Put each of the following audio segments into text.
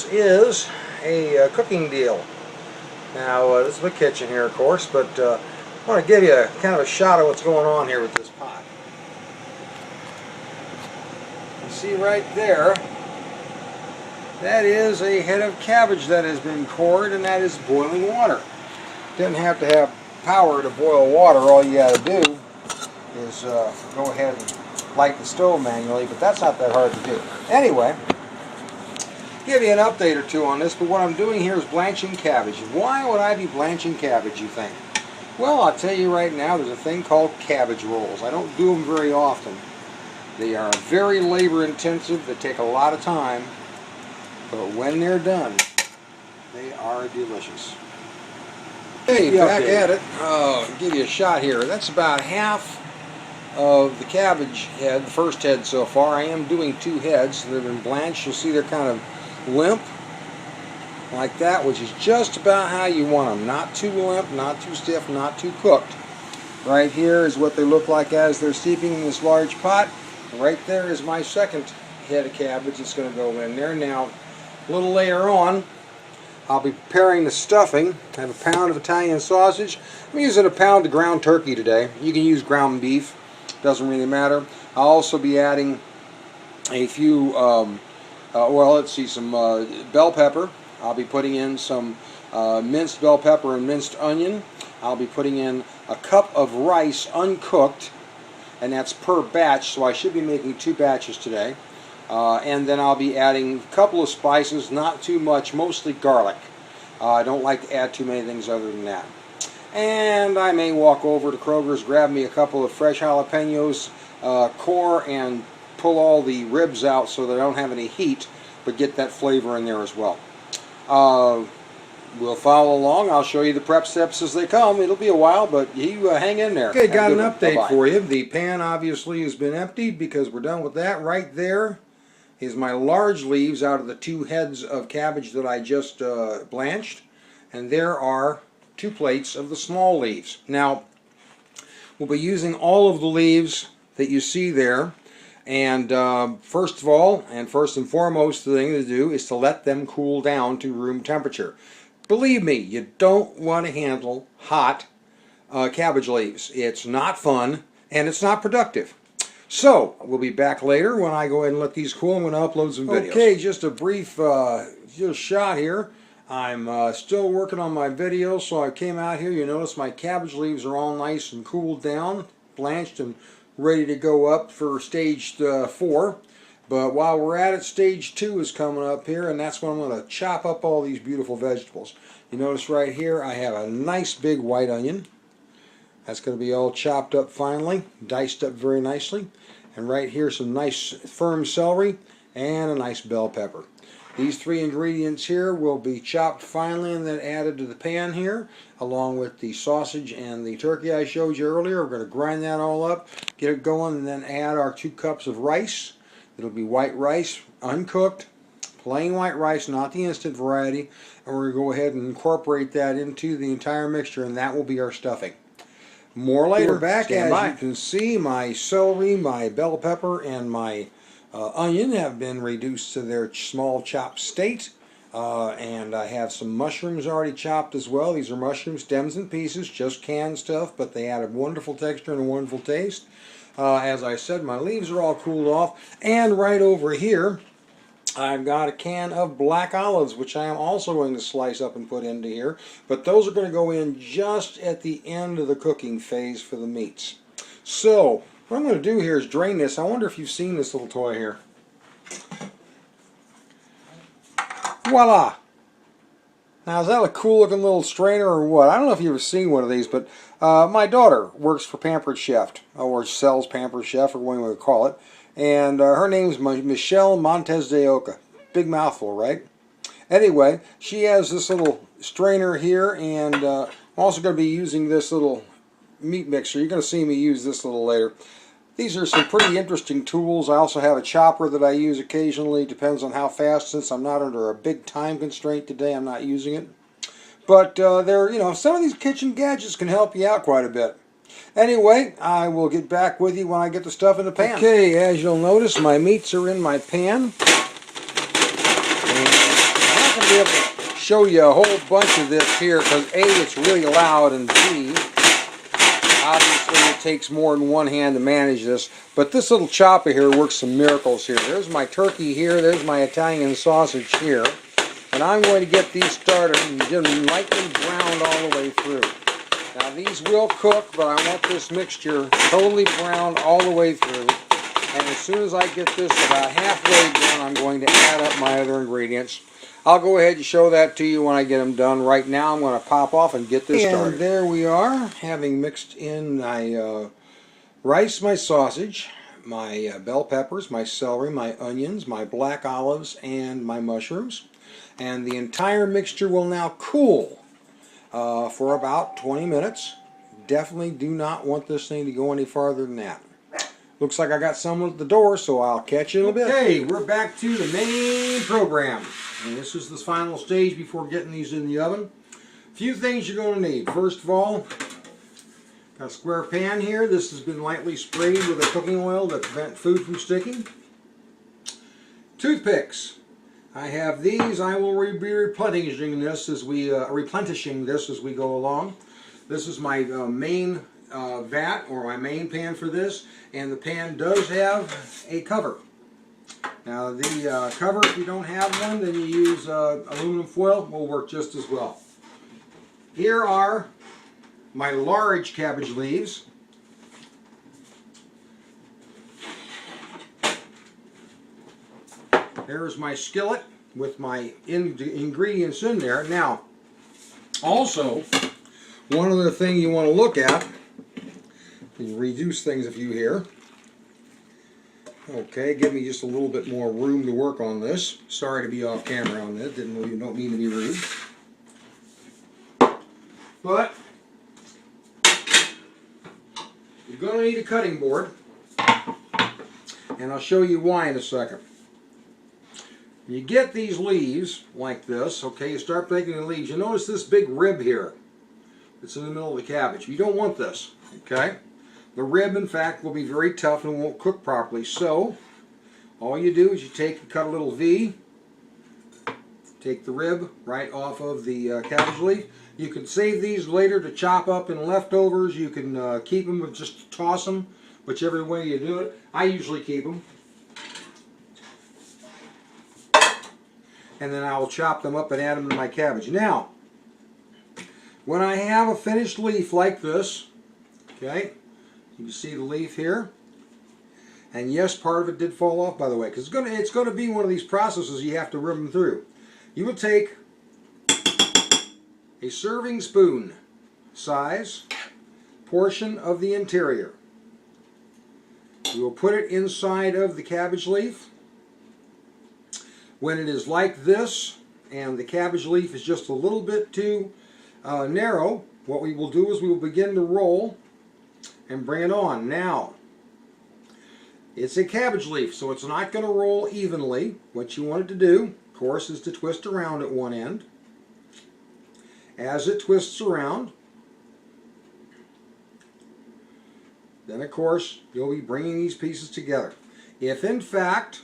This is a cooking deal. Now, this is my kitchen here, of course, but I want to give you kind of a shot of what's going on here with this pot. You see right there, that is a head of cabbage that has been cored, and that is boiling water. Doesn't have to have power to boil water. All you got to do is go ahead and light the stove manually, but that's not that hard to do. Anyway, give you an update or two on this, but what I'm doing here is blanching cabbage. Why would I be blanching cabbage, you think? Well, I'll tell you right now, there's a thing called cabbage rolls. I don't do them very often. They are very labor intensive, they take a lot of time, but when they're done, they are delicious. Hey, back at it. Give you a shot here. That's about half of the cabbage head, the first head so far. I am doing two heads. They've been blanched. You'll see they're kind of limp like that, which is just about how you want them. Not too limp, not too stiff, not too cooked. Right here is what they look like as they're steeping in this large pot. Right there is my second head of cabbage that's going to go in there. Now, a little later on, I'll be preparing the stuffing. I have a pound of Italian sausage. I'm using a pound of ground turkey today. You can use ground beef. Doesn't really matter. I'll also be adding a few, well, let's see, some bell pepper. I'll be putting in some minced bell pepper and minced onion. I'll be putting in a cup of rice uncooked, and that's per batch, so I should be making 2 batches today. And then I'll be adding a couple of spices, not too much, mostly garlic. I don't like to add too many things other than that. And I may walk over to Kroger's, grab me a couple of fresh jalapenos, core, and pull all the ribs out so they don't have any heat, but get that flavor in there as well. We'll follow along. I'll show you the prep steps as they come. It'll be a while, but you hang in there. Okay, got an update for you. The pan obviously has been emptied because we're done with that. Right there is my large leaves out of the 2 heads of cabbage that I just blanched, and there are 2 plates of the small leaves. Now, we'll be using all of the leaves that you see there, and first of all, and first and foremost, the thing to do is to let them cool down to room temperature. Believe me, you don't want to handle hot cabbage leaves. It's not fun, and it's not productive. So, we'll be back later when I go ahead and let these cool. I'm going to upload some videos. Okay, just a brief just shot here. I'm still working on my videos, so I came out here. You notice my cabbage leaves are all nice and cooled down, blanched and ready to go up for stage 4. But while we're at it, stage 2 is coming up here, and that's when I'm going to chop up all these beautiful vegetables. You notice right here I have a nice big white onion. That's going to be all chopped up finely, diced up very nicely. And right here some nice firm celery and a nice bell pepper. These 3 ingredients here will be chopped finely and then added to the pan here, along with the sausage and the turkey I showed you earlier. We're going to grind that all up, get it going, and then add our 2 cups of rice. It'll be white rice, uncooked, plain white rice, not the instant variety. And we're going to go ahead and incorporate that into the entire mixture, and that will be our stuffing. More later. Back, as you can see, my celery, my bell pepper, and my onion have been reduced to their small chopped state, and I have some mushrooms already chopped as well. These are mushroom stems and pieces, just canned stuff, but they add a wonderful texture and a wonderful taste. As I said, my leaves are all cooled off, and right over here I've got a can of black olives, which I am also going to slice up and put into here, but those are going to go in just at the end of the cooking phase for the meats. So what I'm going to do here is drain this. I wonder if you've seen this little toy here. Voila! Now, is that a cool looking little strainer or what? I don't know if you've ever seen one of these, but my daughter works for Pampered Chef, or sells Pampered Chef, or what you want to call it. And her name's Michelle Montes de Oca. Big mouthful, right? Anyway, she has this little strainer here, and I'm also going to be using this little meat mixer. You're going to see me use this a little later. These are some pretty interesting tools. I also have a chopper that I use occasionally. Depends on how fast. Since I'm not under a big time constraint today, I'm not using it. But some of these kitchen gadgets can help you out quite a bit. Anyway, I will get back with you when I get the stuff in the pan. Okay, as you'll notice, my meats are in my pan. And be able to show you a whole bunch of this here because A, it's really loud, and B, obviously it takes more than one hand to manage this. But this little chopper here works some miracles here. There's my turkey here, there's my Italian sausage here. And I'm going to get these started and get them lightly browned all the way through. Now these will cook, but I want this mixture totally browned all the way through. And as soon as I get this about halfway done, I'm going to add up my other ingredients. I'll go ahead and show that to you when I get them done. Right now I'm going to pop off and get this started. And there we are, having mixed in my rice, my sausage, my bell peppers, my celery, my onions, my black olives, and my mushrooms. And the entire mixture will now cool for about 20 minutes. Definitely do not want this thing to go any farther than that. Looks like I got someone at the door, so I'll catch you in a bit. Okay, we're back to the main program. And this is the final stage before getting these in the oven. A few things you're going to need. First of all, got a square pan here. This has been lightly sprayed with a cooking oil to prevent food from sticking. Toothpicks. I have these. I will be replenishing this as we go along. This is my main vat, or my main pan for this, and the pan does have a cover. Now the cover, if you don't have one, then you use aluminum foil, will work just as well. Here are my large cabbage leaves. There's my skillet with my ingredients in there. Now, also, one other thing you want to look at, you reduce things a few here. Okay, give me just a little bit more room to work on this. Sorry to be off camera on this, don't mean to be rude. But, you're going to need a cutting board, and I'll show you why in a second. You get these leaves like this, okay, you start making the leaves. You notice this big rib here that's in the middle of the cabbage. You don't want this, okay? The rib, in fact, will be very tough and won't cook properly. So, all you do is you cut a little V, take the rib right off of the cabbage leaf. You can save these later to chop up in leftovers. You can keep them or just toss them, whichever way you do it. I usually keep them. And then I will chop them up and add them to my cabbage. Now, when I have a finished leaf like this, okay, you can see the leaf here. And yes, part of it did fall off, by the way, because it's going to be one of these processes you have to rub them through. You will take a serving spoon size portion of the interior. You will put it inside of the cabbage leaf. When it is like this, and the cabbage leaf is just a little bit too narrow, what we will do is we will begin to roll and bring it on. Now, it's a cabbage leaf, so it's not going to roll evenly. What you want it to do, of course, is to twist around at one end. As it twists around, then of course you'll be bringing these pieces together. If in fact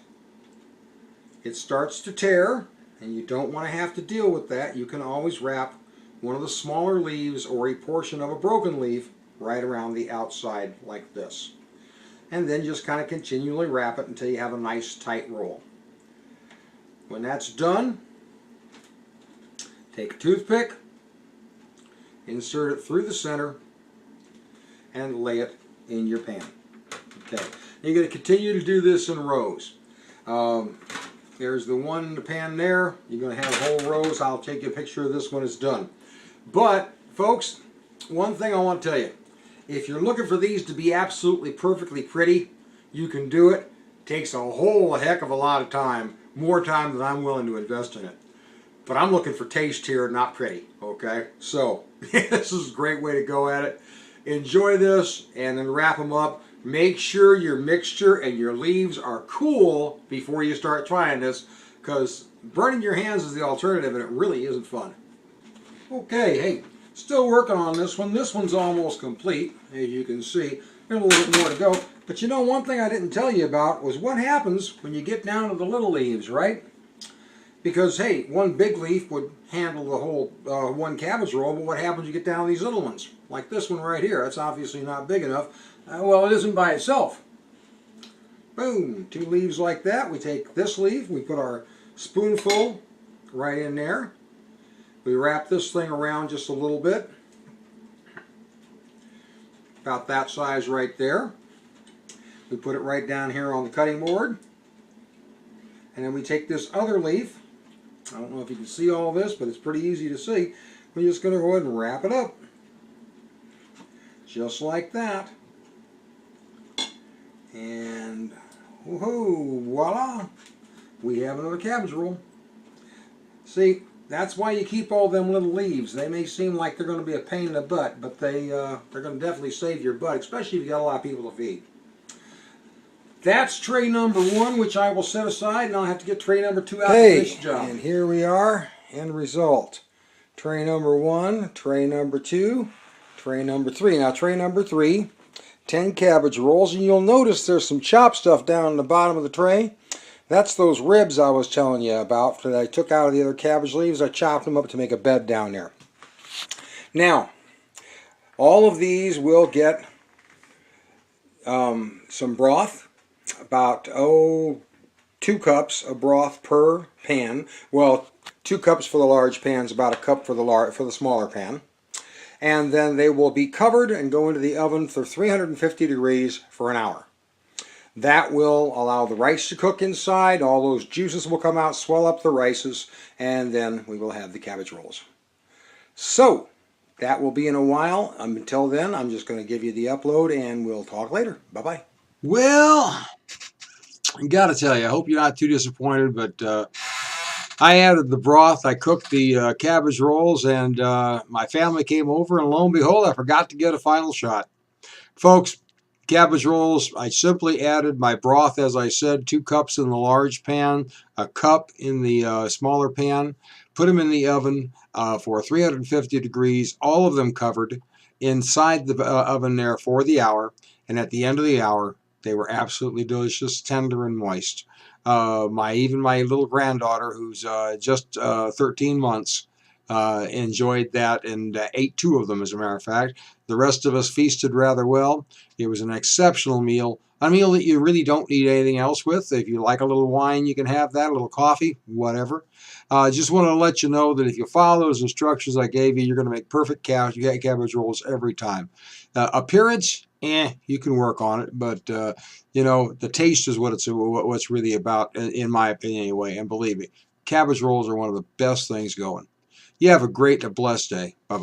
it starts to tear, and you don't want to have to deal with that, you can always wrap one of the smaller leaves or a portion of a broken leaf right around the outside like this. And then just kind of continually wrap it until you have a nice tight roll. When that's done, take a toothpick, insert it through the center, and lay it in your pan. Okay, you're going to continue to do this in rows. There's the one in the pan there. You're going to have whole rows. I'll take you a picture of this when it's done. But, folks, one thing I want to tell you. If you're looking for these to be absolutely perfectly pretty, you can do it. It takes a whole heck of a lot of time. More time than I'm willing to invest in it. But I'm looking for taste here, not pretty. Okay? So, this is a great way to go at it. Enjoy this and then wrap them up. Make sure your mixture and your leaves are cool before you start trying this, because burning your hands is the alternative and it really isn't fun. Okay, hey, still working on this one. This one's almost complete, as you can see. There's a little bit more to go. But you know, one thing I didn't tell you about was what happens when you get down to the little leaves, right? Because, hey, one big leaf would handle the whole one cabbage roll, but what happens when you get down to these little ones? Like this one right here. That's obviously not big enough. Well, it isn't by itself. Boom, 2 leaves like that. We take this leaf, we put our spoonful right in there. We wrap this thing around just a little bit. About that size right there. We put it right down here on the cutting board. And then we take this other leaf. I don't know if you can see all this, but it's pretty easy to see. We're just going to go ahead and wrap it up. Just like that. And woohoo, voila! We have another cabbage roll. See, that's why you keep all them little leaves. They may seem like they're going to be a pain in the butt, but they're going to definitely save your butt, especially if you got a lot of people to feed. That's tray number 1, which I will set aside, and I'll have to get tray number 2 out to finish the job. And here we are, end result. Tray number 1, tray number 2, tray number 3. Now tray number 3, 10 cabbage rolls, and you'll notice there's some chopped stuff down in the bottom of the tray. That's those ribs I was telling you about that I took out of the other cabbage leaves. I chopped them up to make a bed down there. Now, all of these will get some broth. About 2 cups of broth per pan. Well, 2 cups for the large pans, about 1 cup for the smaller pan. And then they will be covered and go into the oven for 350 degrees for an hour. That will allow the rice to cook inside. All those juices will come out, swell up the rices, and then we will have the cabbage rolls. So, that will be in a while. Until then, I'm just going to give you the upload, and we'll talk later. Bye-bye. Well, I gotta tell you, I hope you're not too disappointed, but I added the broth, I cooked the cabbage rolls, and my family came over, and lo and behold, I forgot to get a final shot. Folks, cabbage rolls, I simply added my broth, as I said, 2 cups in the large pan, 1 cup in the smaller pan, put them in the oven for 350 degrees, all of them covered, inside the oven there for the hour, and at the end of the hour, they were absolutely delicious, tender and moist. Even my little granddaughter, who's just 13 months, enjoyed that and ate 2 of them, as a matter of fact. The rest of us feasted rather well. It was an exceptional meal, a meal that you really don't need anything else with. If you like a little wine, you can have that, a little coffee, whatever. Just want to let you know that if you follow those instructions I gave you, you're going to make perfect cabbage rolls every time. Appearance, you can work on it, but you know, the taste is what's really about, in my opinion anyway. And believe me, cabbage rolls are one of the best things going. You have a blessed day. Bye-bye.